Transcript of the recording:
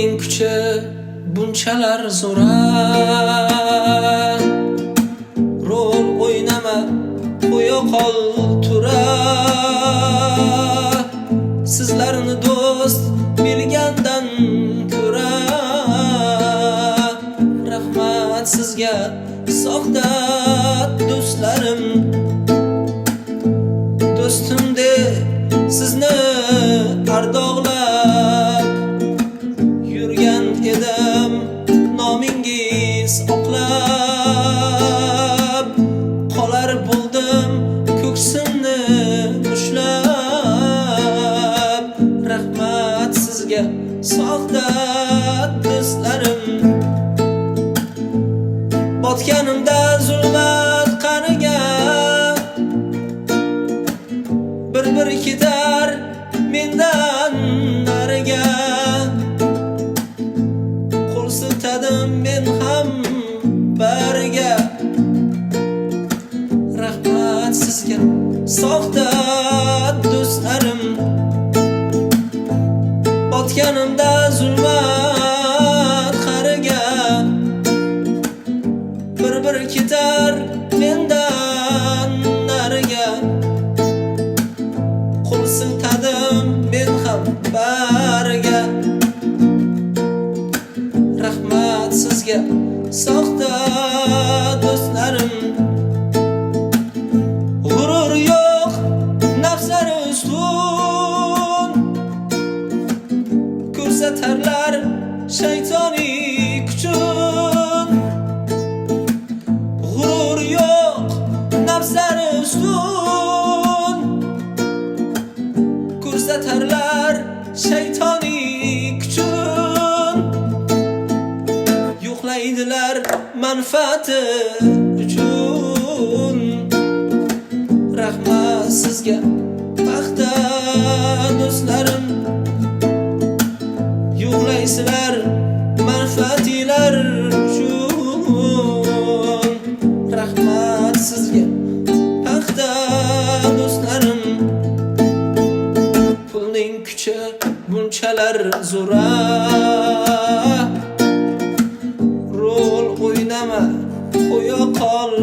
Pulning kuchi bunchalar zo'ra, rol o'ynama, qo'ya qol tura. Sizlarni do'st bilgandan ko'ra, rahmat sizga soxta do'stlarim. Do'stim de sizni ardog'lab yurgan edim, nomingiz oqlab qolar bo'ldim ko'ksimni ushlab. Rahmat sizga soxta do'stlarim. Botganimda zulmat qaniga bir ketar mendan nariga. Qo'l siltadim men ham bariga. Rahmat sizga soxta do'stlarim. Botganimda zulmat qariga bir ketar mendan nariga. Qo'l siltadim men ham bariga. Rahmat sizga soxta do'stlarim. G'urur yo'q, nafslar ustun, ko'rsatarlar shaytoniy kuchun. G'urur yo'q, nafslar ustun, ko'rsatarlar shaytoniy kuchun. Yo'qlaydilar manfaati uchun. Rahmat sizga paxta do'stlarim. Yo'qlaysizlar manfaatinglar uchun. Rahmat sizga paxta do'stlarim. Pulning kuchi bunchalar zo'ra, rol o'ynama, qo'ya qol